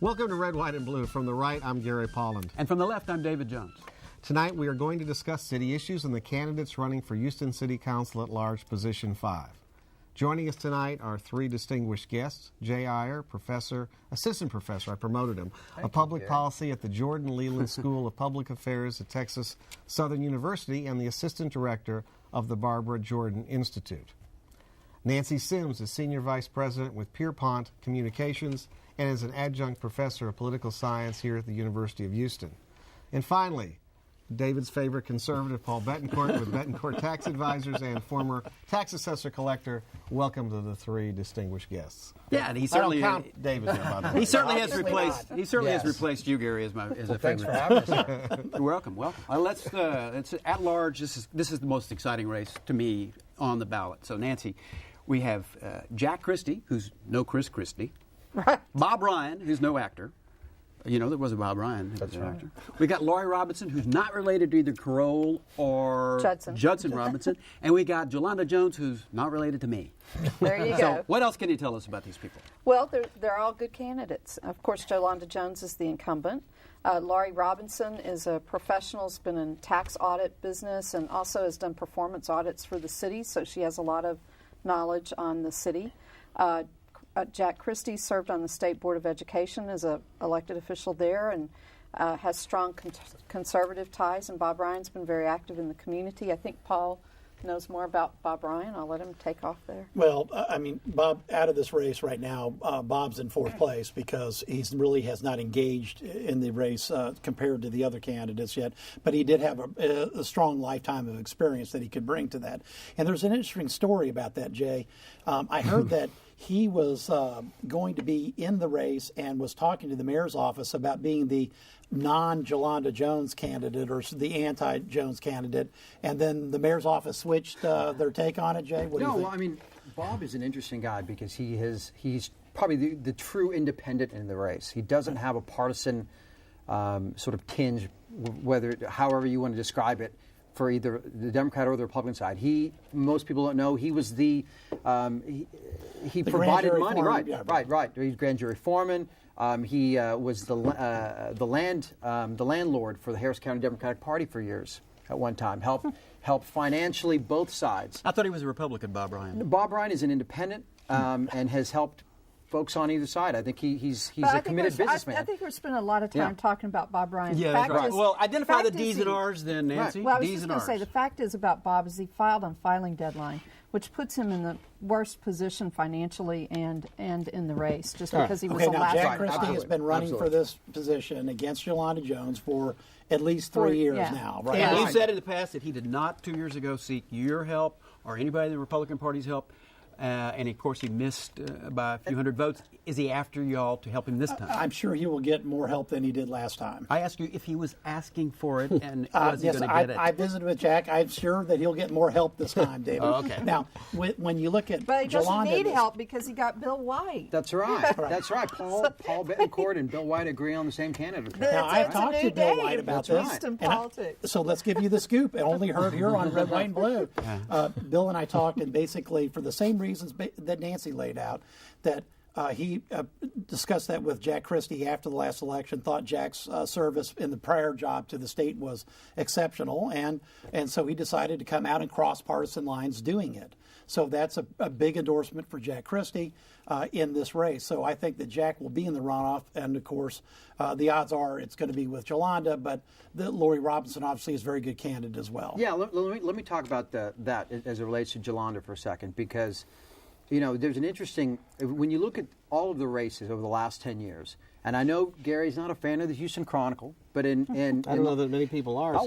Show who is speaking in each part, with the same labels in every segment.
Speaker 1: Welcome to Red, White, and Blue. From the right, I'm Gary Polland.
Speaker 2: And from the left, I'm David Jones.
Speaker 1: Tonight, we are going to discuss city issues and the candidates running for Houston City Council at Large, Position 5. Joining us tonight are three distinguished guests. Jay Aiyer, assistant professor, I promoted him, of public policy at the Jordan-Leland School of Public Affairs at Texas Southern University and the assistant director of the Barbara Jordan Institute. Nancy Sims is senior vice president with Pierpont Communications and is an adjunct professor of political science here at the University of Houston. And finally, David's favorite conservative, Paul Bettencourt, with Bettencourt Tax Advisors and former tax assessor-collector. Welcome to the three distinguished guests.
Speaker 2: Yeah, and he certainly
Speaker 1: I don't count David there, by the way.
Speaker 2: he certainly has replaced you, Gary, as a favorite.
Speaker 3: Thanks for having us here.
Speaker 2: Welcome. Let's at large. This is the most exciting race to me on the ballot. So, Nancy, we have Jack Christie, who's no Chris Christie.
Speaker 3: Right.
Speaker 2: Bob Ryan, who's no actor. You know, there was a Bob Ryan.
Speaker 3: That's right.
Speaker 2: Actor. We got Laurie Robinson, who's not related to either Carole or Judson Robinson. And we got Jolanda Jones, who's not related to me.
Speaker 4: There you
Speaker 2: So
Speaker 4: go.
Speaker 2: what else can you tell us about these people?
Speaker 4: Well, they're all good candidates. Of course, Jolanda Jones is the incumbent. Laurie Robinson is a professional, has been in tax audit business and also has done performance audits for the city, so she has a lot of knowledge on the city. Jack Christie served on the State Board of Education as an elected official there and has strong conservative ties, and Bob Ryan's been very active in the community. I think Paul knows more about Bob Ryan. I'll let him take off there.
Speaker 3: Well, Bob, out of this race right now, Bob's in fourth place because he really has not engaged in the race compared to the other candidates yet. But he did have a strong lifetime of experience that he could bring to that. And there's an interesting story about that, Jay. I heard that he was going to be in the race and was talking to the mayor's office about being the non-Jolanda Jones candidate or the anti-Jones candidate, and then the mayor's office switched their take on it. Jay, what do you think?
Speaker 5: Well, I mean, Bob is an interesting guy because he's probably the true independent in the race. He doesn't have a partisan sort of tinge, however you want to describe it, for either the Democrat or the Republican side. Most people don't know, he was he provided money,
Speaker 3: right?
Speaker 5: He's grand jury foreman. He was the landlord for the Harris County Democratic Party for years at one time. Helped financially both sides.
Speaker 2: I thought he was a Republican, Bob Ryan.
Speaker 5: Bob Ryan is an independent and has helped folks on either side. I think he's a committed businessman.
Speaker 4: I think we're spending a lot of time talking about Bob Ryan.
Speaker 2: Yeah, that's right. Well, identify the D's and R's then, Nancy.
Speaker 4: Right. Well, I was
Speaker 2: D's
Speaker 4: just
Speaker 2: and
Speaker 4: going
Speaker 2: R's.
Speaker 4: to say, the fact is about Bob is he filed on filing deadline, which puts him in the worst position financially and in the race, just because he was the last.
Speaker 3: Jack Christie has been running for this position against Jolanda Jones for at least 3 years now, right?
Speaker 2: And he said in the past that he did not 2 years ago seek your help or anybody in the Republican Party's help. And of course, he missed by a few hundred votes. Is he after y'all to help him this time?
Speaker 3: I'm sure he will get more help than he did last time.
Speaker 2: I asked you if he was asking for it, and was he going to get it?
Speaker 3: I visited with Jack. I'm sure that he'll get more help this time, David.
Speaker 2: Okay.
Speaker 3: Now, when you look at
Speaker 4: but he doesn't
Speaker 3: Jolanda,
Speaker 4: need help because he got Bill White.
Speaker 5: That's right. That's right. Paul Bettencourt and Bill White agree on the same candidate.
Speaker 3: Now, I've talked to Bill White about this.
Speaker 4: Houston politics.
Speaker 3: So let's give you the scoop. It only heard here on Red, White, and Blue. Bill and I talked, and basically for the same reasons that Nancy laid out, that he discussed that with Jack Christie after the last election, thought Jack's service in the prior job to the state was exceptional, and so he decided to come out and cross partisan lines doing it. So that's a big endorsement for Jack Christie in this race. So I think that Jack will be in the runoff, and of course, the odds are it's going to be with Jolanda, but Laurie Robinson obviously is a very good candidate as well.
Speaker 5: Yeah, let me talk about that as it relates to Jolanda for a second, because there's an interesting, when you look at all of the races over the last 10 years, and I know Gary's not a fan of the Houston Chronicle, but I don't
Speaker 1: know that many people are.
Speaker 5: I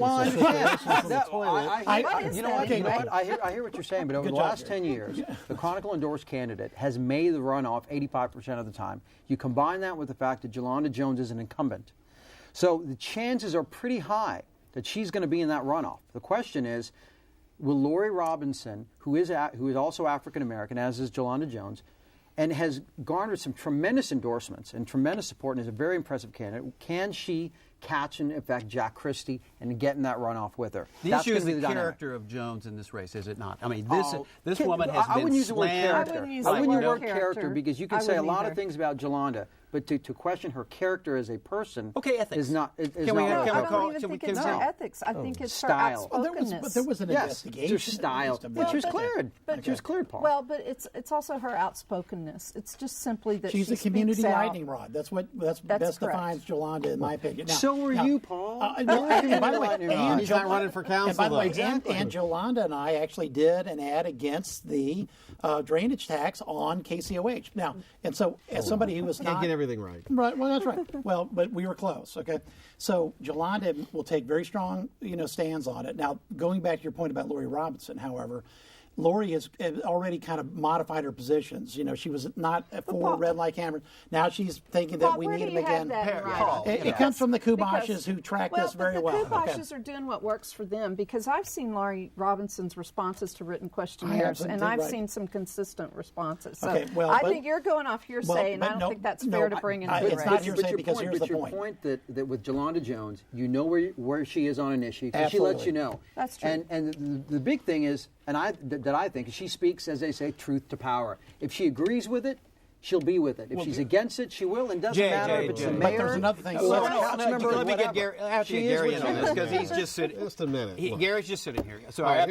Speaker 5: hear what you're saying, but over
Speaker 3: Good
Speaker 5: the
Speaker 3: job,
Speaker 5: last
Speaker 3: Gary.
Speaker 5: 10 years, the Chronicle endorsed candidate has made the runoff 85% of the time. You combine that with the fact that Jolanda Jones is an incumbent. So the chances are pretty high that she's going to be in that runoff. The question is, will Laurie Robinson, who is also African American, as is Jolanda Jones, and has garnered some tremendous endorsements and tremendous support and is a very impressive candidate, can she catch and affect Jack Christie and get in that runoff with her?
Speaker 2: The issue is the character of Jones in this race, is it not? I mean, this woman has been
Speaker 5: I wouldn't use the word character.
Speaker 4: I wouldn't use
Speaker 5: I wouldn't use the
Speaker 4: the
Speaker 5: word
Speaker 4: word
Speaker 5: character
Speaker 4: character
Speaker 5: because you can
Speaker 4: I
Speaker 5: say a
Speaker 4: wouldn't
Speaker 5: lot
Speaker 4: either.
Speaker 5: of things about Jolanda, But to question her character as a person,
Speaker 2: Okay, ethics.
Speaker 5: is not. Is
Speaker 2: Can
Speaker 5: not
Speaker 2: we-
Speaker 5: right.
Speaker 4: No,
Speaker 2: can we
Speaker 4: I
Speaker 2: call-
Speaker 4: don't even
Speaker 2: can we-
Speaker 4: think it's
Speaker 2: can
Speaker 4: her
Speaker 2: we-
Speaker 4: ethics. I think it's her
Speaker 5: Style.
Speaker 4: outspokenness.
Speaker 3: There was an
Speaker 5: Yes,
Speaker 3: investigation.
Speaker 5: it's her style.
Speaker 3: at least
Speaker 5: But she was
Speaker 3: about that.
Speaker 5: cleared.
Speaker 4: But-
Speaker 5: She was cleared, Paul.
Speaker 4: Well, but it's also her outspokenness. It's just simply that
Speaker 3: She's
Speaker 4: she
Speaker 3: a community
Speaker 4: speaks out.
Speaker 3: lightning rod. That's best
Speaker 4: correct.
Speaker 3: defines Jolanda, in my opinion. Now,
Speaker 5: So are
Speaker 3: now,
Speaker 5: you, Paul.
Speaker 3: no, and by the way,
Speaker 5: Lightning rod.
Speaker 1: He's not running for council,
Speaker 3: And by the way,
Speaker 1: though.
Speaker 3: and Jolanda and I actually did an ad against the drainage tax on KCOH. Now, and so as somebody who was
Speaker 1: Can't
Speaker 3: not
Speaker 1: get everything right.
Speaker 3: Right. Well, that's right. Well, but we were close. Okay. So Jolanda will take very strong, stands on it. Now, going back to your point about Laurie Robinson, however, Laurie has already kind of modified her positions. She was not for
Speaker 4: Paul-
Speaker 3: red light cameras. Now she's thinking that
Speaker 4: Paul,
Speaker 3: we
Speaker 4: where
Speaker 3: need
Speaker 4: do
Speaker 3: them
Speaker 4: you have
Speaker 3: again.
Speaker 4: that in
Speaker 2: Paul,
Speaker 4: writing?
Speaker 3: It comes from the Kubashes
Speaker 4: Because-
Speaker 3: who track
Speaker 4: well,
Speaker 3: this very
Speaker 4: but
Speaker 3: well.
Speaker 4: the Kubashes are doing what works for them, because I've seen Laurie Robinson's responses to written questionnaires, and I've
Speaker 3: right.
Speaker 4: seen some consistent responses. So
Speaker 3: Okay, well,
Speaker 4: I
Speaker 3: but-
Speaker 4: think you're going off hearsay, and I don't think that's fair to bring into the
Speaker 3: it's
Speaker 4: race.
Speaker 3: not hearsay because here's the
Speaker 5: your
Speaker 3: point.
Speaker 5: point that with Jolanda Jones, you know where she is on an issue, because she lets
Speaker 3: Absolutely.
Speaker 5: you know.
Speaker 4: That's true.
Speaker 5: And the big thing is, and I think she speaks, as they say, truth to power. If she agrees with it, she'll be with it. If she's against it, she will. And doesn't matter if it's the
Speaker 2: Jay.
Speaker 5: mayor.
Speaker 3: But there's another thing.
Speaker 5: or
Speaker 3: Well,
Speaker 5: a council member or
Speaker 2: Let me get
Speaker 5: whatever.
Speaker 2: Gary. I have to
Speaker 5: She
Speaker 2: get
Speaker 5: is
Speaker 2: Gary
Speaker 5: what
Speaker 2: in
Speaker 5: she
Speaker 2: on this
Speaker 5: is.
Speaker 2: because he's just sitting.
Speaker 1: Just a minute. Look.
Speaker 2: Gary's just sitting here, so
Speaker 1: All
Speaker 2: I
Speaker 1: right,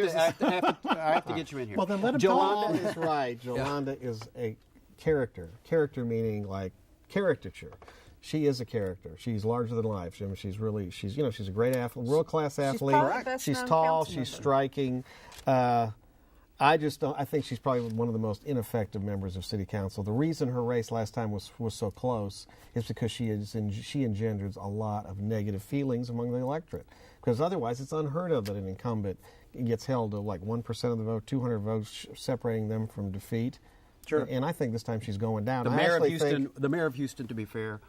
Speaker 2: have to get you in here.
Speaker 3: Well, then let him
Speaker 1: Jolanda
Speaker 3: talk.
Speaker 1: is right. Jolanda is a character. Character meaning like caricature. She is a character. She's larger than life. I mean, she's a great athlete, world class athlete.
Speaker 4: probably the best
Speaker 1: She's
Speaker 4: known
Speaker 1: tall.
Speaker 4: council
Speaker 1: She's
Speaker 4: member.
Speaker 1: striking. I just don't. I think she's probably one of the most ineffective members of city council. The reason her race last time was so close is because she engenders a lot of negative feelings among the electorate. Because otherwise, it's unheard of that an incumbent gets held to like 1% of the vote, 200 votes, separating them from defeat.
Speaker 3: Sure.
Speaker 1: And I think this time she's going down.
Speaker 2: the
Speaker 1: I
Speaker 2: mayor of
Speaker 1: actually
Speaker 2: Houston,
Speaker 1: think-
Speaker 2: the mayor of Houston, to be fair,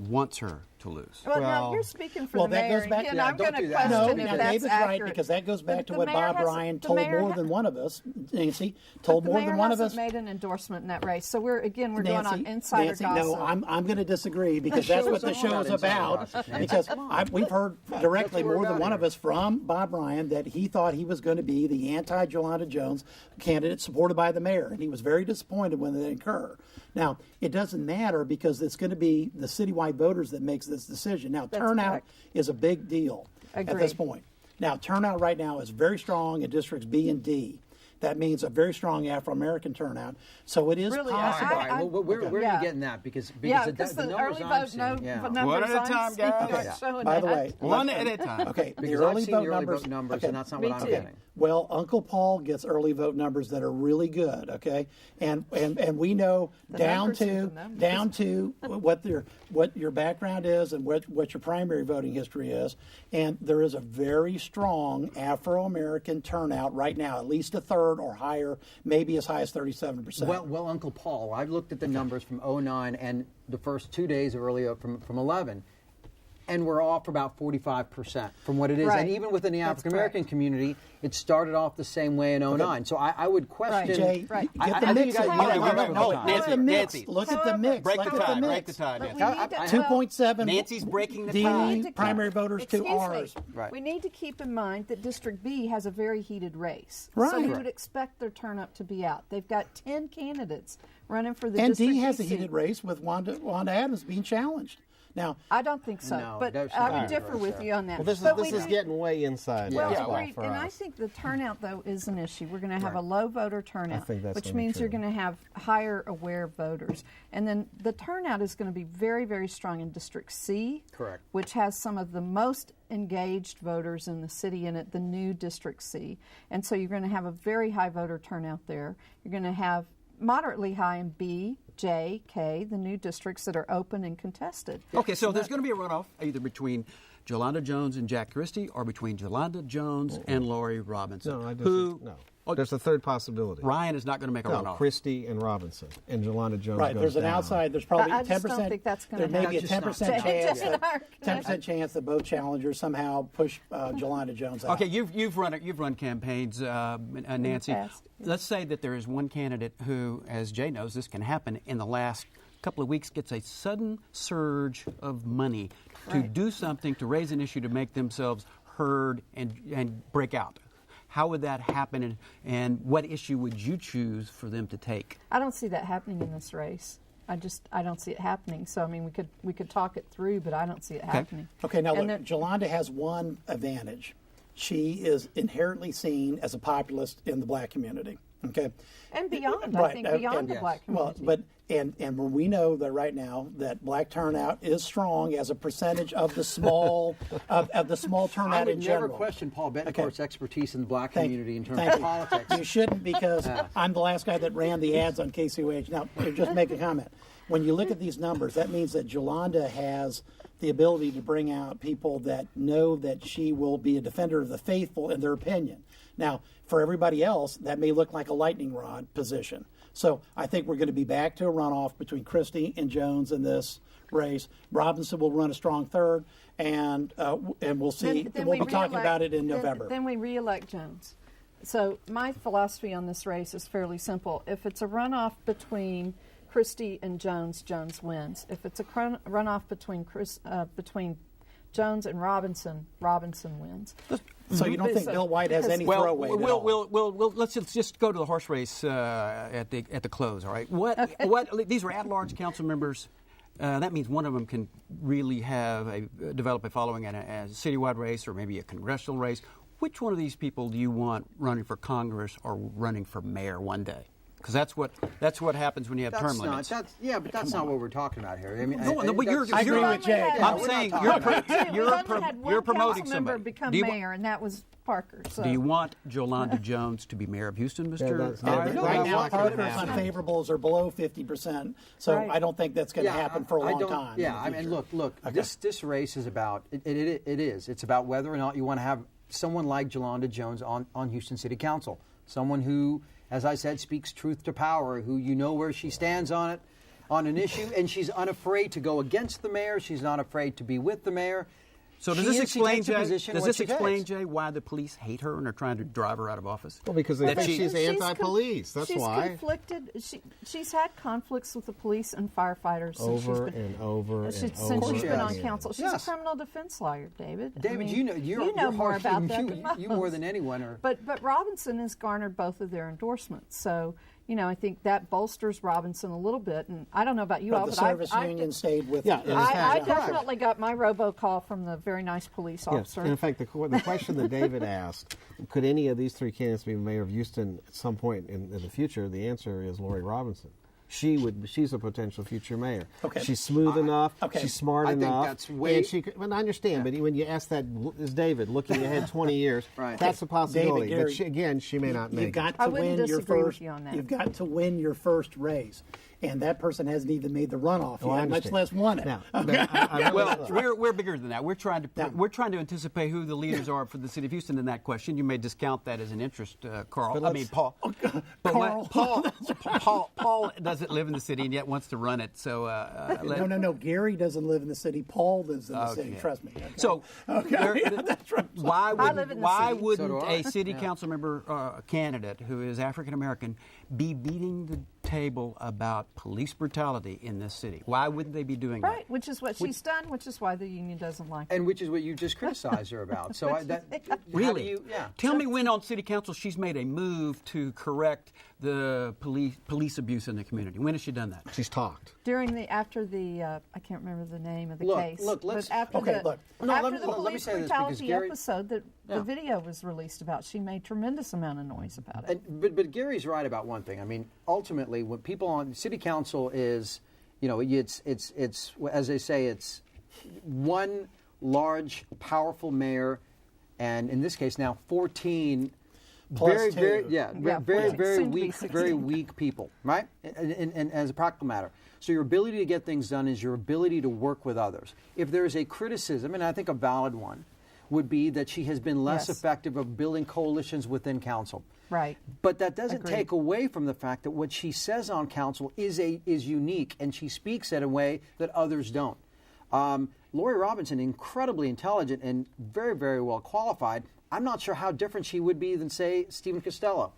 Speaker 2: wants her to lose.
Speaker 4: Well, now
Speaker 1: Well-
Speaker 4: you're speaking for
Speaker 3: Well,
Speaker 4: the
Speaker 3: that
Speaker 4: mayor.
Speaker 3: goes back-
Speaker 4: Again,
Speaker 5: Yeah,
Speaker 4: I'm
Speaker 5: don't
Speaker 4: going to
Speaker 5: do that.
Speaker 3: No,
Speaker 4: question
Speaker 3: now
Speaker 4: if that's
Speaker 3: David's
Speaker 4: accurate.
Speaker 3: right, because that goes back
Speaker 4: But
Speaker 3: to
Speaker 4: the
Speaker 3: what
Speaker 4: mayor
Speaker 3: Bob
Speaker 4: hasn't-
Speaker 3: Ryan
Speaker 4: the
Speaker 3: told
Speaker 4: mayor
Speaker 3: more
Speaker 4: ha-
Speaker 3: than one of us. Nancy told
Speaker 4: But
Speaker 3: more
Speaker 4: the
Speaker 3: than
Speaker 4: mayor
Speaker 3: one of
Speaker 4: hasn't
Speaker 3: us.
Speaker 4: made an endorsement in that race. So we're going on
Speaker 3: Nancy,
Speaker 4: insider
Speaker 3: Nancy,
Speaker 4: gossip.
Speaker 3: no, I'm going to disagree because that's what the
Speaker 5: show's
Speaker 3: show is
Speaker 5: not
Speaker 3: about.
Speaker 5: insider gossip,
Speaker 3: Because
Speaker 5: Nancy.
Speaker 3: we've heard directly
Speaker 5: That's what we're
Speaker 3: more than
Speaker 5: about
Speaker 3: one
Speaker 5: here.
Speaker 3: of us from Bob Ryan that he thought he was going to be the anti-Jolanda Jones candidate supported by the mayor, and he was very disappointed when that didn't occur. Now, it doesn't matter because it's going to be the citywide voters that makes this decision. Now,
Speaker 4: That's
Speaker 3: turnout
Speaker 4: correct.
Speaker 3: is a big deal at this
Speaker 4: Agreed.
Speaker 3: point. Now, turnout right now is very strong in districts B and D. That means a very strong Afro-American turnout. So it is
Speaker 4: Really,
Speaker 3: possible.
Speaker 5: All right, well, where are
Speaker 4: Yeah.
Speaker 5: you getting that? Because
Speaker 4: Yeah,
Speaker 5: the
Speaker 4: because the
Speaker 5: numbers
Speaker 4: early
Speaker 5: I'm
Speaker 4: vote
Speaker 5: seeing,
Speaker 4: numbers
Speaker 2: One at a
Speaker 4: I'm
Speaker 2: time,
Speaker 4: seeing
Speaker 2: guys.
Speaker 4: aren't showing
Speaker 3: By the
Speaker 4: that.
Speaker 3: way,
Speaker 2: One at a time.
Speaker 3: okay, the
Speaker 5: Because
Speaker 3: early
Speaker 5: I've seen
Speaker 3: vote
Speaker 5: the early
Speaker 3: numbers,
Speaker 5: vote numbers,
Speaker 3: okay.
Speaker 5: and that's not
Speaker 4: Me
Speaker 5: what I'm
Speaker 4: too.
Speaker 5: getting.
Speaker 3: Well, Uncle Paul gets early vote numbers that are really good, okay, and we know down
Speaker 4: numbers are
Speaker 3: to
Speaker 4: the numbers.
Speaker 3: down to what your background is and what your primary voting history is, and there is a very strong Afro-American turnout right now, at least a third or higher, maybe as high as 37%.
Speaker 5: Well, Uncle Paul, I've looked at the numbers from 09 and the first 2 days of early from 11, and we're off about 45% from what it is.
Speaker 4: Right.
Speaker 5: And even within the
Speaker 4: That's
Speaker 5: African American
Speaker 4: correct.
Speaker 5: community, it started off the same way in 09. So I would question.
Speaker 3: Jay,
Speaker 4: Right.
Speaker 3: get the
Speaker 5: I think
Speaker 3: mix.
Speaker 5: you guys-
Speaker 3: Look at
Speaker 5: Wait,
Speaker 3: the
Speaker 5: wait,
Speaker 3: mix.
Speaker 5: wait,
Speaker 3: Look at the mix.
Speaker 2: Nancy.
Speaker 3: Look at the mix.
Speaker 2: Break the
Speaker 3: Look at
Speaker 2: tie.
Speaker 3: the
Speaker 2: Break the
Speaker 3: mix.
Speaker 2: tie,
Speaker 4: But
Speaker 2: Nancy.
Speaker 4: we need to,
Speaker 3: 2.7.
Speaker 2: Nancy's breaking the
Speaker 3: D
Speaker 2: tie.
Speaker 3: primary voters to
Speaker 4: Excuse me.
Speaker 3: ours.
Speaker 5: Right.
Speaker 4: We need to keep in mind that District B has a very heated race. So
Speaker 3: Right.
Speaker 4: you would expect their turnout to be out. They've got 10 candidates running for the
Speaker 3: And
Speaker 4: District
Speaker 3: D has a
Speaker 4: seat.
Speaker 3: heated race with Wanda Adams being challenged. Now,
Speaker 4: I don't think so,
Speaker 5: No,
Speaker 4: but
Speaker 5: that's
Speaker 4: I
Speaker 5: not
Speaker 4: would differ
Speaker 5: right
Speaker 4: with
Speaker 5: there.
Speaker 4: you on that.
Speaker 1: Well, this
Speaker 4: But
Speaker 1: is
Speaker 4: we do-
Speaker 1: getting way inside.
Speaker 4: Well,
Speaker 1: baseball
Speaker 4: agreed.
Speaker 1: for
Speaker 4: And I
Speaker 1: us.
Speaker 4: think the turnout, though, is an issue. We're going to have a low voter turnout,
Speaker 1: think that's
Speaker 4: which
Speaker 1: gonna be
Speaker 4: means you're
Speaker 1: true.
Speaker 4: going to have higher aware voters. And then the turnout is going to be very, very strong in District C,
Speaker 5: Correct.
Speaker 4: which has some of the most engaged voters in the city in it, the new District C. And so you're going to have a very high voter turnout there. You're going to have moderately high in B, J, K, the new districts that are open and contested.
Speaker 2: Okay, so there's going to be a runoff either between Jolanda Jones and Jack Christie or between Jolanda Jones and Laurie Robinson.
Speaker 1: No, I just
Speaker 2: who
Speaker 1: no.
Speaker 2: Oh,
Speaker 1: There's a third possibility.
Speaker 2: Ryan is not going to make a
Speaker 1: No,
Speaker 2: runoff.
Speaker 1: Christie and Robinson, and Jolanda Jones
Speaker 3: right,
Speaker 1: goes
Speaker 3: there's an
Speaker 1: down.
Speaker 3: outside. There's probably
Speaker 4: I just
Speaker 3: 10%.
Speaker 4: don't think that's gonna
Speaker 3: There may be a
Speaker 5: happen.
Speaker 3: 10%
Speaker 5: That's
Speaker 3: chance.
Speaker 4: just not.
Speaker 3: that- 10% chance that both challengers somehow push Jolanda Jones out.
Speaker 2: Okay, you've run campaigns, Nancy.
Speaker 4: past,
Speaker 2: Let's say that there is one candidate who, as Jay knows, this can happen in the last couple of weeks, gets a sudden surge of money to
Speaker 4: Right.
Speaker 2: do something, to raise an issue, to make themselves heard and break out. How would that happen, and what issue would you choose for them to take?
Speaker 4: I don't see that happening in this race. I don't see it happening. So I mean, we could talk it through, but I don't see it happening.
Speaker 3: Okay, now
Speaker 4: And
Speaker 3: look, Jolanda has one advantage. She is inherently seen as a populist in the black community. Okay,
Speaker 4: And beyond, I
Speaker 3: Right,
Speaker 4: think beyond the black community.
Speaker 3: Well, and when we know that right now that black turnout is strong as a percentage of the small of the small turnout
Speaker 5: I would
Speaker 3: in
Speaker 5: never
Speaker 3: general.
Speaker 5: question Paul Bettencourt's expertise in the black
Speaker 3: Thank-
Speaker 5: community in terms
Speaker 3: thank
Speaker 5: of
Speaker 3: you.
Speaker 5: politics.
Speaker 3: You shouldn't, because I'm the last guy that ran the ads on KCOH. Now, just make a comment. When you look at these numbers, that means that Jolanda has the ability to bring out people that know that she will be a defender of the faithful in their opinion. Now, for everybody else, that may look like a lightning rod position. So I think we're going to be back to a runoff between Christie and Jones in this race. Robinson will run a strong third, and we'll see.
Speaker 4: Then
Speaker 3: We'll
Speaker 4: we
Speaker 3: be talking
Speaker 4: reelect-
Speaker 3: about it in
Speaker 4: then-
Speaker 3: November.
Speaker 4: Then we re-elect Jones. So my philosophy on this race is fairly simple. If it's a runoff between Christie and Jones, Jones wins. If it's a runoff between Jones and Robinson, Robinson wins.
Speaker 3: So you don't think Bill White has any throw weight at all?
Speaker 2: Well, let's just go to the horse race at the close. All right. What these are at-large council members. That means one of them can really develop a following at a citywide race or maybe a congressional race. Which one of these people do you want running for Congress or running for mayor one day? Because that's what happens when you have term limits.
Speaker 5: But that's not what we're talking about here. I mean,
Speaker 2: but you're
Speaker 3: I agree with Jay.
Speaker 2: I'm saying you're promoting somebody.
Speaker 4: Become
Speaker 2: Do you-
Speaker 4: mayor, and that was Parker. So.
Speaker 2: Do you want Jolanda Jones to be mayor of Houston, Mr.?
Speaker 1: that's-
Speaker 2: Aiyer?
Speaker 3: Right now,
Speaker 1: not gonna
Speaker 3: Parker's
Speaker 1: happen.
Speaker 3: unfavorables are below 50%, so
Speaker 4: Right.
Speaker 3: I don't think that's going to happen for a long time.
Speaker 5: Yeah, I mean, look. This race is about it is. It's about whether or not you want to have someone like Jolanda Jones on Houston City Council, someone who, as I said, speaks truth to power, who you know where she stands on an issue, and she's unafraid to go against the mayor. She's not afraid to be with the mayor.
Speaker 2: So does this explain, Jay, why the police hate her and are trying to drive her out of office?
Speaker 1: Well, because they think she's anti-police. That's
Speaker 4: she's
Speaker 1: why.
Speaker 4: Conflicted. She's had conflicts with the police and firefighters since she's
Speaker 1: Over
Speaker 4: been,
Speaker 1: and over and
Speaker 4: since
Speaker 1: over
Speaker 4: she's been on
Speaker 1: again.
Speaker 4: council. She's
Speaker 5: Yes.
Speaker 4: a criminal defense lawyer, David.
Speaker 5: David,
Speaker 4: I mean,
Speaker 5: you know
Speaker 4: more
Speaker 5: hard-
Speaker 4: about that than
Speaker 5: you
Speaker 4: most.
Speaker 5: more than anyone.
Speaker 4: But Robinson has garnered both of their endorsements. So, I think that bolsters Robinson a little bit. And I don't know about you all,
Speaker 3: But the
Speaker 4: but
Speaker 3: service union stayed with
Speaker 1: Yeah,
Speaker 4: I
Speaker 1: Yeah.
Speaker 4: definitely got my robocall from the very nice police
Speaker 1: Yes.
Speaker 4: officer.
Speaker 1: And in fact, the question that David asked, could any of these three candidates be mayor of Houston at some point in the future? The answer is Laurie Robinson. She's a potential future mayor.
Speaker 3: Okay.
Speaker 1: She's smooth enough.
Speaker 3: okay.
Speaker 1: She's smart
Speaker 5: I think
Speaker 1: enough.
Speaker 5: that's way-
Speaker 1: And she could, well, I understand, but when you ask that, is David looking ahead 20 years?
Speaker 5: Right.
Speaker 1: That's a possibility.
Speaker 3: David,
Speaker 1: but she may not make
Speaker 3: You've got
Speaker 1: it.
Speaker 4: I
Speaker 3: to
Speaker 4: wouldn't
Speaker 3: win your
Speaker 4: disagree with
Speaker 3: first.
Speaker 4: you on that.
Speaker 3: You've got to win your first race, and that person hasn't even made the runoff
Speaker 1: Oh, I
Speaker 3: yet, much
Speaker 1: understand.
Speaker 3: less won it.
Speaker 1: Now, I really-
Speaker 2: Well, we're bigger than that. We're trying to anticipate who the leaders are for the city of Houston in that question. You may discount that as an interest, Carl.
Speaker 1: But
Speaker 2: I mean, Paul. But
Speaker 3: Carl.
Speaker 2: Paul doesn't live in the city and yet wants to run it. So
Speaker 3: No. Gary doesn't live in the city. Paul lives in the city.
Speaker 2: Okay.
Speaker 3: Trust me. Okay?
Speaker 2: So,
Speaker 3: that's right.
Speaker 2: why
Speaker 4: live in the city.
Speaker 2: wouldn't
Speaker 5: So do
Speaker 2: a
Speaker 5: I.
Speaker 2: city council member candidate who is African American be beating the table about police brutality in this city? Why wouldn't they be doing that?
Speaker 4: Right, which is what she's done, which is why the union doesn't like her.
Speaker 5: And which is what you just criticized her about. So
Speaker 2: Really? Tell me when on city council she's made a move to correct the police abuse in the community. When has she done that?
Speaker 1: She's talked.
Speaker 4: After the I can't remember the name of the
Speaker 5: Look,
Speaker 4: case.
Speaker 5: look, let's-
Speaker 4: but after
Speaker 3: okay,
Speaker 4: the,
Speaker 3: look.
Speaker 5: No,
Speaker 4: after
Speaker 5: let
Speaker 4: the
Speaker 5: me
Speaker 4: police
Speaker 5: say this, because
Speaker 4: brutality
Speaker 5: Gary-
Speaker 4: episode that
Speaker 5: Yeah.
Speaker 4: the video was released about, she made tremendous amount of noise about it.
Speaker 5: But Gary's right about one thing. I mean, ultimately, when people on city council is, it's as they say, it's one large, powerful mayor, and in this case now 14
Speaker 3: Plus
Speaker 5: very
Speaker 3: two.
Speaker 5: very
Speaker 4: soon to be
Speaker 5: weak
Speaker 4: 16.
Speaker 5: people, right? And as a practical matter. So your ability to get things done is your ability to work with others. If there is a criticism, and I think a valid one, would be that she has been less
Speaker 4: Yes.
Speaker 5: effective of building coalitions within council.
Speaker 4: Right.
Speaker 5: But that doesn't
Speaker 4: Agreed.
Speaker 5: take away from the fact that what she says on council is unique, and she speaks in a way that others don't. Laurie Robinson, incredibly intelligent and very, very well qualified. I'm not sure how different she would be than, say, Stephen Costello.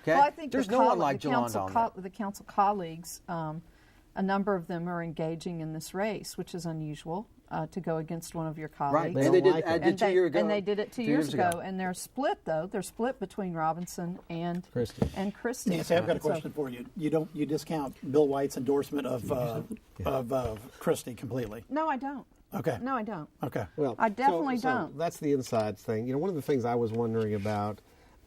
Speaker 5: Okay?
Speaker 4: Well, I think
Speaker 5: there's
Speaker 4: the
Speaker 5: no one like
Speaker 4: the
Speaker 5: Jolanda on that.
Speaker 4: the council colleagues, a number of them are engaging in this race, which is unusual. to go against one of your
Speaker 5: Right,
Speaker 4: colleagues.
Speaker 5: and they did,
Speaker 1: like it.
Speaker 5: did 2 years ago.
Speaker 4: And they did it 2 years ago. And they're split, though. They're split between Robinson and Christie.
Speaker 3: Nancy, I've got a question for you. You discount Bill White's endorsement of Christie completely?
Speaker 4: No, I don't.
Speaker 3: Okay.
Speaker 4: No, I don't.
Speaker 3: Okay.
Speaker 1: Well,
Speaker 4: I definitely
Speaker 1: so
Speaker 4: don't.
Speaker 1: That's the insides thing. One of the things I was wondering about,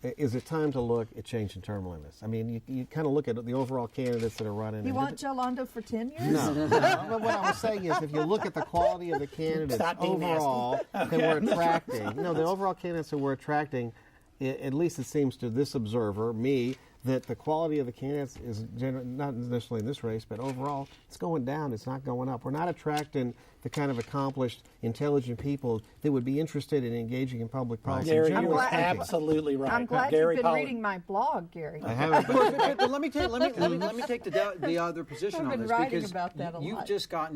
Speaker 1: is it time to look at changing term limits? I mean, you kind of look at the overall candidates that are running.
Speaker 4: You want Jolanda for 10 years?
Speaker 1: No. But what I was saying is, if you look at the quality of the candidates
Speaker 3: Stop being
Speaker 1: overall that we're attracting, the overall candidates that we're attracting, at least it seems to this observer, me, that the quality of the candidates is not necessarily in this race, but overall, it's going down. It's not going up. We're not attracting the kind of accomplished, intelligent people that would be interested in engaging in public policy.
Speaker 3: Gary,
Speaker 1: generally
Speaker 3: you're
Speaker 1: speaking.
Speaker 3: absolutely right.
Speaker 4: I'm glad
Speaker 3: Gary
Speaker 4: you've been
Speaker 3: Polland.
Speaker 4: reading my blog, Gary.
Speaker 1: I haven't.
Speaker 5: But let me take the other position
Speaker 4: I've
Speaker 5: on
Speaker 4: been
Speaker 5: this
Speaker 4: writing
Speaker 5: because
Speaker 4: about that a
Speaker 5: you
Speaker 4: lot.
Speaker 5: just got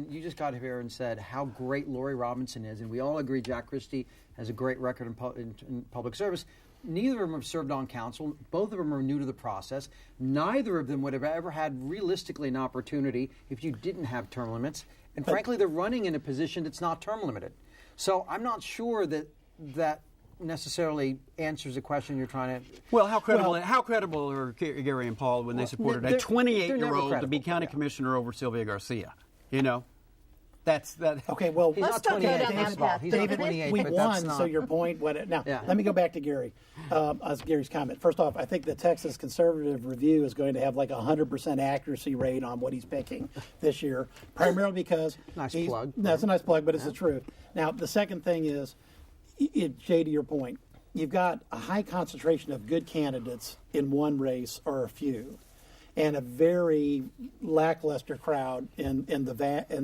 Speaker 5: here and said how great Laurie Robinson is, and we all agree Jack Christie has a great record in public service. Neither of them have served on council. Both of them are new to the process. Neither of them would have ever had realistically an opportunity if you didn't have term limits. And frankly, they're running in a position that's not term limited. So I'm not sure that necessarily answers the question you're trying to.
Speaker 2: Well, how credible are Gary and Paul when they supported a 28-year-old to be county commissioner over Sylvia Garcia? That's that.
Speaker 3: Okay, well,
Speaker 5: He's
Speaker 4: Let's
Speaker 5: not
Speaker 4: not go
Speaker 5: 28.
Speaker 4: down that path.
Speaker 5: He's not
Speaker 3: David,
Speaker 5: 28,
Speaker 3: we
Speaker 5: but
Speaker 3: won,
Speaker 5: that's not.
Speaker 3: so your point. Now,
Speaker 5: Yeah.
Speaker 3: let me go back to Gary. As Gary's comment. First off, I think the Texas Conservative Review is going to have like a 100% accuracy rate on what he's picking this year, primarily because
Speaker 5: Nice
Speaker 3: he's,
Speaker 5: plug.
Speaker 3: That's a nice plug, but it's the truth. Now, the second thing is, Jay, to your point, you've got a high concentration of good candidates in one race or a few, and a very lackluster crowd in the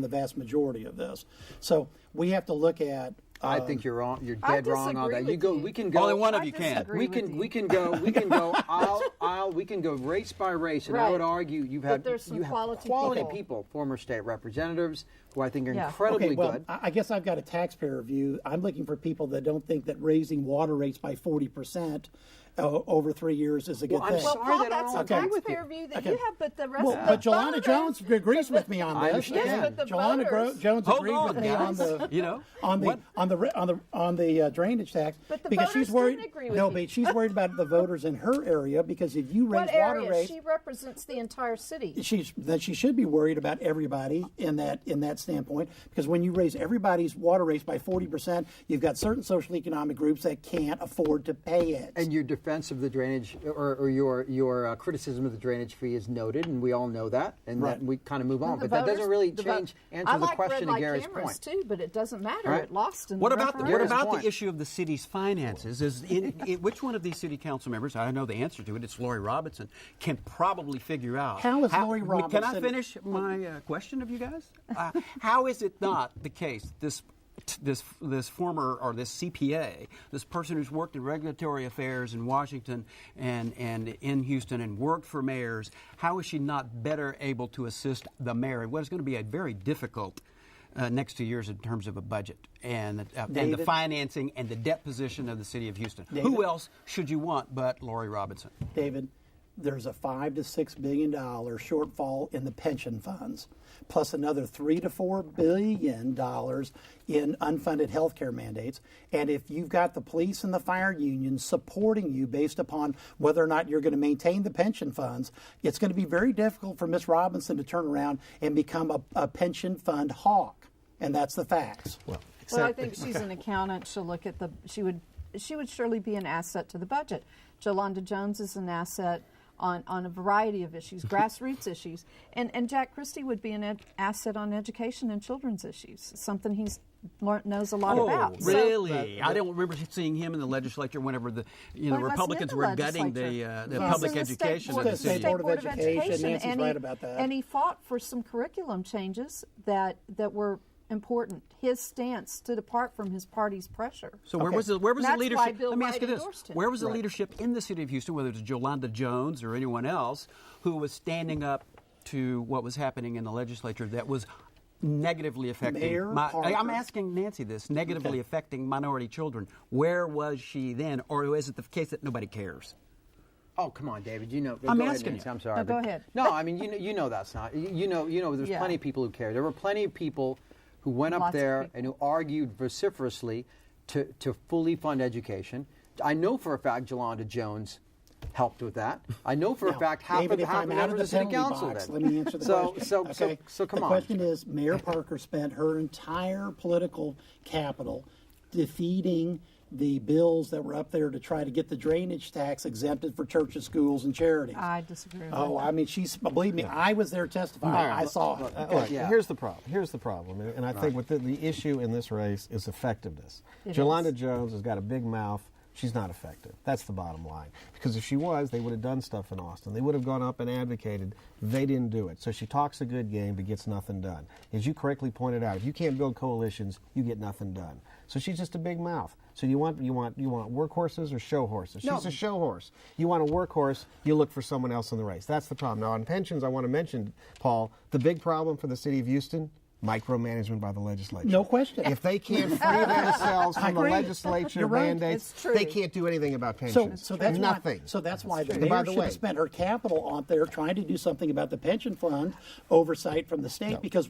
Speaker 3: vast majority of this. So we have to look at.
Speaker 5: I think you're wrong. You're
Speaker 4: I
Speaker 5: dead wrong on
Speaker 4: disagree
Speaker 5: that.
Speaker 4: with you.
Speaker 5: We can go.
Speaker 2: Only one of
Speaker 4: I
Speaker 2: you can.
Speaker 4: disagree.
Speaker 5: We can go aisle. We can go race by race, and I
Speaker 4: Right.
Speaker 5: would argue you have
Speaker 4: there's some quality people.
Speaker 5: people, former state representatives who I think are
Speaker 4: Yeah.
Speaker 5: incredibly
Speaker 3: Okay, well,
Speaker 5: good.
Speaker 3: I guess I've got a taxpayer view. I'm looking for people that don't think that raising water rates by 40% over 3 years is a good
Speaker 5: Well, I'm
Speaker 3: thing.
Speaker 4: Well,
Speaker 5: sorry
Speaker 4: Paul,
Speaker 5: that I
Speaker 4: that's
Speaker 5: don't
Speaker 4: a
Speaker 5: agree with
Speaker 4: taxpayer
Speaker 5: you.
Speaker 4: view that
Speaker 3: Okay.
Speaker 4: you have, but the rest
Speaker 3: Well,
Speaker 4: of
Speaker 3: but
Speaker 4: the
Speaker 3: Jolanda
Speaker 4: voters-
Speaker 3: Jones agrees with me on
Speaker 5: I
Speaker 3: this.
Speaker 5: understand.
Speaker 4: Yes, but the
Speaker 3: Jolanda
Speaker 4: voters-
Speaker 3: Jones
Speaker 2: Hold
Speaker 3: agreed
Speaker 2: on,
Speaker 3: with me on
Speaker 2: guys.
Speaker 3: the drainage tax
Speaker 4: But the
Speaker 3: because
Speaker 4: voters
Speaker 3: she's worried.
Speaker 4: didn't agree with
Speaker 3: no,
Speaker 4: you.
Speaker 3: but she's worried about the voters in her area because if you raise
Speaker 4: What
Speaker 3: water
Speaker 4: area?
Speaker 3: rates,
Speaker 4: She represents the entire city.
Speaker 3: she should be worried about everybody in that standpoint because when you raise everybody's water rates by 40%, you've got certain social economic groups that can't afford to pay it.
Speaker 5: And your defense of the drainage, or your criticism of the drainage fee is noted, and we all know that, and
Speaker 3: Right.
Speaker 5: that we kind of move on.
Speaker 4: The
Speaker 5: But that
Speaker 4: voters-
Speaker 5: doesn't really
Speaker 4: the
Speaker 5: answer
Speaker 4: I
Speaker 5: the
Speaker 4: like
Speaker 5: question
Speaker 4: red
Speaker 5: to
Speaker 4: light
Speaker 5: Gary's
Speaker 4: cameras
Speaker 5: point.
Speaker 4: too, but it doesn't matter.
Speaker 5: Right.
Speaker 4: It lost in
Speaker 2: What
Speaker 4: the
Speaker 2: about
Speaker 4: referendum.
Speaker 5: point.
Speaker 2: the issue of the city's finances? Is which one of these city council members? I know the answer to it. It's Laurie Robinson. Can probably figure out
Speaker 3: How is Laurie
Speaker 2: Can I
Speaker 3: Robinson-
Speaker 2: finish my question of you guys? How is it not the case this former or this CPA, this person who's worked in regulatory affairs in Washington and in Houston and worked for mayors, how is she not better able to assist the mayor in what is going to be a very difficult next 2 years in terms of a budget and the
Speaker 3: David?
Speaker 2: financing and the debt position of the city of Houston?
Speaker 3: David?
Speaker 2: Who else should you want but Laurie Robinson?
Speaker 3: David, there's a $5 to $6 billion shortfall in the pension funds, plus another $3 to $4 billion in unfunded health care mandates. And if you've got the police and the fire union supporting you based upon whether or not you're going to maintain the pension funds, it's going to be very difficult for Ms. Robinson to turn around and become a pension fund hawk. And that's the facts.
Speaker 4: Well, I think she's an accountant. She'll look at she would surely be an asset to the budget. Jolanda Jones is an asset on a variety of issues, grassroots issues. And Jack Christie would be an asset on education and children's issues, something he's knows a lot about. So-
Speaker 2: Really? I don't remember seeing him in the legislature whenever the
Speaker 4: Well, he wasn't
Speaker 2: Republicans
Speaker 4: in the
Speaker 2: were gutting the
Speaker 4: legislature. He's
Speaker 2: public
Speaker 4: in the
Speaker 2: education
Speaker 4: State
Speaker 2: of the
Speaker 3: State
Speaker 2: city.
Speaker 3: Board of Education. Nancy's
Speaker 4: and
Speaker 3: right about that.
Speaker 4: And he fought for some curriculum changes that were important. His stance stood apart from his party's pressure.
Speaker 2: So where was the
Speaker 4: That's why
Speaker 2: leadership?
Speaker 4: Bill
Speaker 2: Let me ask you
Speaker 4: White
Speaker 2: this:
Speaker 4: endorsed him.
Speaker 2: where was the leadership in the city of Houston, whether it's Jolanda Jones or anyone else, who was standing up to what was happening in the legislature that was negatively affecting?
Speaker 3: Mayor Parker.
Speaker 2: I'm asking Nancy this: negatively affecting minority children. Where was she then, or is it the case that nobody cares?
Speaker 5: Oh, come on, David. You know.
Speaker 2: I'm
Speaker 5: go ahead,
Speaker 2: asking
Speaker 5: Nancy,
Speaker 2: you.
Speaker 5: I'm sorry.
Speaker 4: No, go
Speaker 5: but-
Speaker 4: ahead.
Speaker 5: No, I mean, you know that's not. You know. There's
Speaker 4: Yeah.
Speaker 5: plenty of people who care. There were plenty of people who went up
Speaker 6: Lots of
Speaker 5: there
Speaker 6: people.
Speaker 5: and who argued vociferously to fully fund education. I know for a fact Jolanda Jones helped with that. I know for a fact half
Speaker 3: David,
Speaker 5: of
Speaker 3: if I'm
Speaker 5: the
Speaker 3: out
Speaker 5: members
Speaker 3: of
Speaker 5: of
Speaker 3: the
Speaker 5: the city
Speaker 3: penalty
Speaker 5: council
Speaker 3: box,
Speaker 5: did.
Speaker 3: let me answer the question.
Speaker 5: So come
Speaker 3: the
Speaker 5: on.
Speaker 3: question is, Mayor Parker spent her entire political capital defeating the bills that were up there to try to get the drainage tax exempted for churches, schools, and charities.
Speaker 6: I disagree with
Speaker 3: Oh,
Speaker 6: that.
Speaker 3: I mean, believe me, I was there testifying. I saw it.
Speaker 1: Look,
Speaker 5: Yeah.
Speaker 1: here's the problem, and I think what the issue in this race is effectiveness.
Speaker 6: It
Speaker 1: Jolanda
Speaker 6: is.
Speaker 1: Jones has got a big mouth. She's not effective. That's the bottom line. Because if she was, they would have done stuff in Austin. They would have gone up and advocated. They didn't do it. So she talks a good game but gets nothing done. As you correctly pointed out, if you can't build coalitions, you get nothing done. So she's just a big mouth. So you want workhorses or show horses? She's a show horse. You want a workhorse, you look for someone else in the race. That's the problem. Now on pensions, I want to mention, Paul, the big problem for the city of Houston, micromanagement by the legislature.
Speaker 3: No question.
Speaker 1: If they can't free themselves
Speaker 3: I
Speaker 1: from the
Speaker 3: agree.
Speaker 1: legislature
Speaker 3: You're right.
Speaker 1: mandates,
Speaker 6: It's true.
Speaker 1: they can't do anything about pensions.
Speaker 3: So that's
Speaker 1: nothing.
Speaker 3: That's why the
Speaker 1: true. And by
Speaker 3: mayor
Speaker 1: the
Speaker 3: should
Speaker 1: way-
Speaker 3: have spent her capital on there trying to do something about the pension fund oversight from the state, because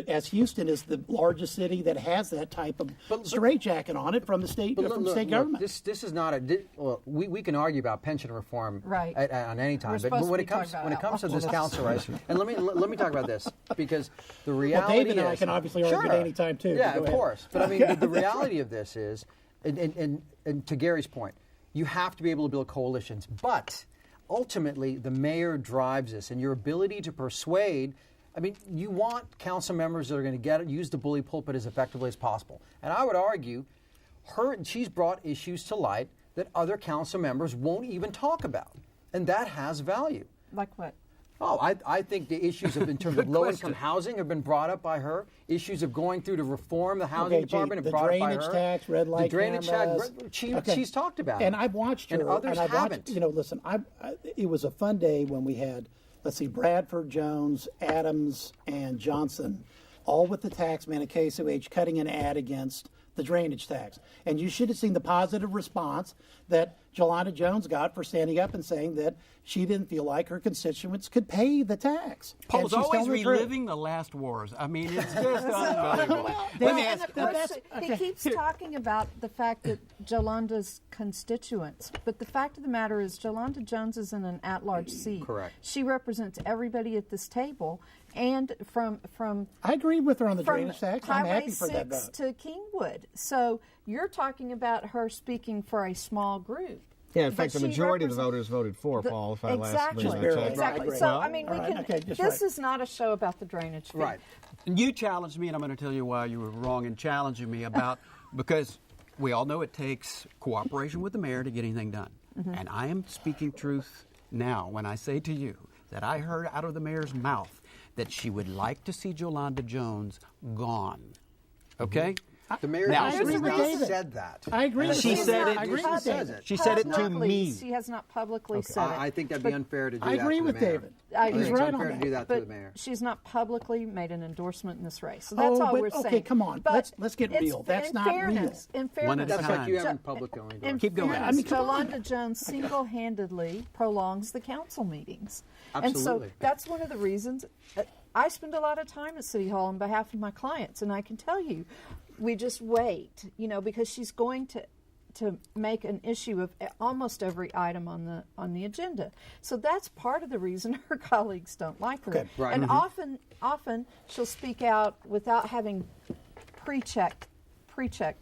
Speaker 3: as Houston is the largest city that has that type of straitjacket on it from the state government.
Speaker 5: This is not well, we can argue about pension reform
Speaker 6: Right.
Speaker 5: on any time,
Speaker 6: We're
Speaker 5: but
Speaker 6: supposed
Speaker 5: when
Speaker 6: to
Speaker 5: it
Speaker 6: be
Speaker 5: comes
Speaker 6: talking
Speaker 5: when it
Speaker 6: about
Speaker 5: comes to this
Speaker 6: outlaws.
Speaker 5: council race, and let me talk about this, because the
Speaker 3: Well,
Speaker 5: reality
Speaker 3: David and I
Speaker 5: is,
Speaker 3: can obviously argue at any time too.
Speaker 5: Yeah,
Speaker 3: Go
Speaker 5: of
Speaker 3: ahead.
Speaker 5: course. But I mean, the reality of this is, and to Gary's point, you have to be able to build coalitions. But ultimately, the mayor drives this, and your ability to persuade. I mean, you want council members that are going to use the bully pulpit as effectively as possible. And I would argue, she's brought issues to light that other council members won't even talk about, and that has value.
Speaker 6: Like what?
Speaker 5: Oh, I think the issues in terms of low-income housing have been brought up by her. Issues of going through to reform the housing department have
Speaker 3: the
Speaker 5: brought up by her.
Speaker 3: drainage tax, red light
Speaker 5: the drainage
Speaker 3: cameras.
Speaker 5: tax, she's talked about it.
Speaker 3: And I've watched her,
Speaker 5: and others
Speaker 3: I've
Speaker 5: haven't.
Speaker 3: Watched, listen, it was a fun day when we had, let's see, Bradford, Jones, Adams, and Johnson, all with the tax man at KSOH cutting an ad against the drainage tax. And you should have seen the positive response that Jolanda Jones got for standing up and saying that she didn't feel like her constituents could pay the tax.
Speaker 2: Paul's
Speaker 3: And she's
Speaker 2: always
Speaker 3: telling the truth.
Speaker 2: reliving the last wars. I mean, it's just unbelievable. Let me
Speaker 6: And
Speaker 2: ask
Speaker 6: of course, he keeps talking about the fact that Jolanda's constituents, but the fact of the matter is Jolanda Jones is in an at-large seat.
Speaker 5: Correct.
Speaker 6: She represents everybody at this table, and from
Speaker 3: I agree with her on the
Speaker 6: from
Speaker 3: drainage tax. I'm
Speaker 6: Highway
Speaker 3: happy for that
Speaker 6: 6
Speaker 3: vote.
Speaker 6: to Kingwood. So you're talking about her speaking for a small group.
Speaker 1: Yeah, in
Speaker 6: But
Speaker 1: fact, the
Speaker 6: she
Speaker 1: majority of the
Speaker 6: represents-
Speaker 1: voters voted for Paul. If I
Speaker 6: Exactly.
Speaker 1: last checked.
Speaker 6: Exactly.
Speaker 3: Right,
Speaker 6: So
Speaker 3: right.
Speaker 6: I mean, we
Speaker 3: All right,
Speaker 6: can.
Speaker 3: okay, just
Speaker 6: this
Speaker 3: right.
Speaker 6: is not a show about the drainage fee.
Speaker 5: Right.
Speaker 2: You challenged me, and I'm going to tell you why you were wrong in challenging me about because we all know it takes cooperation with the mayor to get anything done. And I am speaking truth now when I say to you that I heard out of the mayor's mouth that she would like to see Jolanda Jones gone. Okay?
Speaker 5: The mayor
Speaker 2: Now-
Speaker 5: has
Speaker 3: I agree with
Speaker 5: not
Speaker 3: David.
Speaker 5: said that.
Speaker 3: I agree with
Speaker 2: She
Speaker 3: David.
Speaker 2: said it-
Speaker 3: I agree
Speaker 5: she
Speaker 3: with
Speaker 5: says
Speaker 3: David.
Speaker 5: it.
Speaker 2: She said it to
Speaker 6: Publicly,
Speaker 2: me.
Speaker 6: She has not publicly said it.
Speaker 5: I think that'd be
Speaker 6: But
Speaker 5: unfair to do
Speaker 3: I
Speaker 5: that
Speaker 3: agree
Speaker 5: to the
Speaker 3: with
Speaker 5: mayor.
Speaker 3: David.
Speaker 6: I
Speaker 5: I think
Speaker 6: agree.
Speaker 5: it's
Speaker 3: right on
Speaker 5: unfair to
Speaker 3: that.
Speaker 5: do that to
Speaker 6: But
Speaker 5: the mayor.
Speaker 6: she's not publicly made an endorsement in this race. So that's all
Speaker 3: but
Speaker 6: we're saying.
Speaker 3: okay, come on.
Speaker 6: But
Speaker 3: Let's get
Speaker 6: it's-
Speaker 3: real. That's
Speaker 6: in
Speaker 3: not
Speaker 6: fairness, In fairness,
Speaker 2: One at a
Speaker 5: That's like
Speaker 2: time.
Speaker 5: you having public only.
Speaker 6: in
Speaker 2: Keep going.
Speaker 6: fairness,
Speaker 3: I mean, come on.
Speaker 6: Jolanda Jones single-handedly prolongs the council meetings.
Speaker 5: Absolutely.
Speaker 6: And so that's one of the reasons. I spend a lot of time at City Hall on behalf of my clients, and I can tell you, we just wait, because she's going to make an issue of almost every item on the agenda. So that's part of the reason her colleagues don't like her.
Speaker 3: Okay,
Speaker 5: right.
Speaker 6: And often she'll speak out without having pre-checked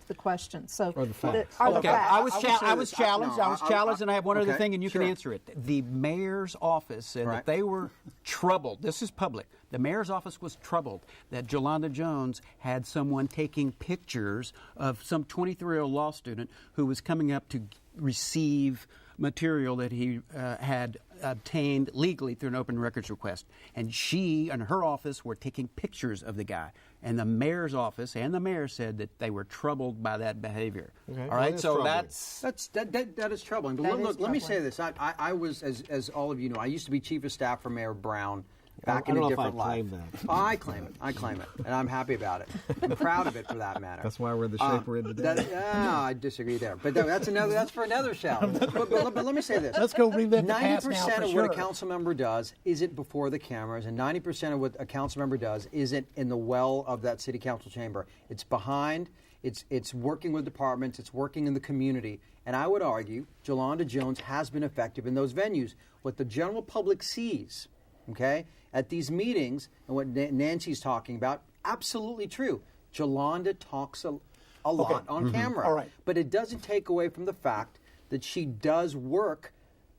Speaker 6: the question. So
Speaker 1: Or the facts.
Speaker 6: or the
Speaker 2: Okay,
Speaker 6: facts.
Speaker 2: I was
Speaker 5: I will
Speaker 2: challenged.
Speaker 5: say
Speaker 2: I was
Speaker 5: this.
Speaker 2: challenged.
Speaker 5: No,
Speaker 2: I was challenged, and I have one other
Speaker 5: okay,
Speaker 2: thing, and you
Speaker 5: sure.
Speaker 2: can answer it. The mayor's office said
Speaker 5: Right.
Speaker 2: that they were troubled. This is public. The mayor's office was troubled that Jolanda Jones had someone taking pictures of some 23-year-old law student who was coming up to receive material that he had obtained legally through an open records request. And she and her office were taking pictures of the guy. And the mayor's office and the mayor said that they were troubled by that behavior.
Speaker 1: Okay,
Speaker 2: All
Speaker 1: well,
Speaker 2: right,
Speaker 1: it's
Speaker 2: so
Speaker 1: troubling.
Speaker 5: That is troubling. But
Speaker 6: That
Speaker 5: look,
Speaker 6: is
Speaker 5: let me say
Speaker 6: troubling.
Speaker 5: this. I was, as all of you know, I used to be chief of staff for Mayor Brown back
Speaker 1: I
Speaker 5: in
Speaker 1: don't
Speaker 5: a
Speaker 1: know if I
Speaker 5: different life.
Speaker 1: claim that.
Speaker 5: I claim it, and I'm happy about it. I'm proud of it, for that matter.
Speaker 1: That's why we're the shape we're in today.
Speaker 5: I disagree there, but that's for another show. But let me say this:
Speaker 3: Let's go relive the past now
Speaker 5: 90%
Speaker 3: for
Speaker 5: of
Speaker 3: sure.
Speaker 5: what a council member does isn't before the cameras, and 90% of what a council member does isn't in the well of that city council chamber. It's behind. It's working with departments. It's working in the community. And I would argue Jolanda Jones has been effective in those venues. What the general public sees, okay, at these meetings, and what Nancy's talking about, absolutely true. Jolanda talks a lot on camera.
Speaker 3: All right.
Speaker 5: But it doesn't take away from the fact that she does work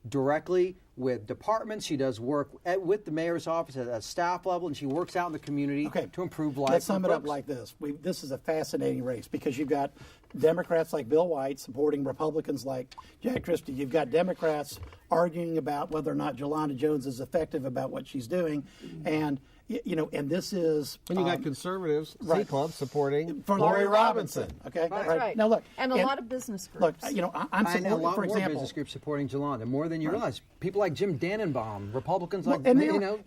Speaker 5: directly with departments. She does work with the mayor's office at a staff level, and she works out in the community to improve life.
Speaker 3: Let's sum
Speaker 5: for
Speaker 3: it up
Speaker 5: folks.
Speaker 3: like this. This is a fascinating race because you've got Democrats like Bill White supporting Republicans like Jack Christie. You've got Democrats arguing about whether or not Jolanda Jones is effective about what she's doing, and and this is.
Speaker 1: And you got conservatives,
Speaker 3: right.
Speaker 1: C-Club, supporting
Speaker 3: for
Speaker 1: Laurie Robinson.
Speaker 3: Okay,
Speaker 6: That's right.
Speaker 3: Now look,
Speaker 6: and a lot of business
Speaker 3: Look,
Speaker 6: groups.
Speaker 3: I'm
Speaker 5: And a
Speaker 3: supporting,
Speaker 5: lot
Speaker 3: for
Speaker 5: more
Speaker 3: example,
Speaker 5: business groups supporting Jolanda, more than you realize. People like Jim Dannenbaum, Republicans like,
Speaker 3: and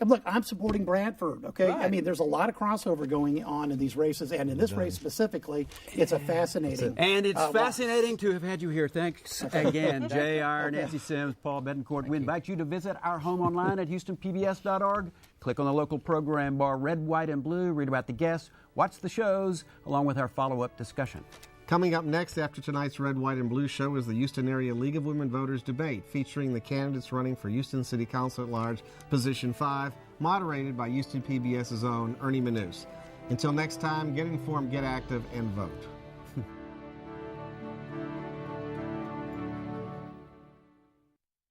Speaker 3: look, I'm supporting Bradford. Okay, I
Speaker 5: Right.
Speaker 3: mean, there's a lot of crossover going on in these races, and in this race specifically, it's a fascinating.
Speaker 2: And it's fascinating to have had you here. Thanks again, Jay Aiyer, Nancy Sims, Paul Bettencourt. We invite you to visit our home online at HoustonPBS.org. Click on the local program bar, red, white, and blue. Read about the guests, watch the shows, along with our follow-up discussion.
Speaker 1: Coming up next after tonight's Red, White, and Blue show is the Houston Area League of Women Voters debate featuring the candidates running for Houston City Council at Large, Position 5, moderated by Houston PBS's own Ernie Manous. Until next time, get informed, get active, and vote.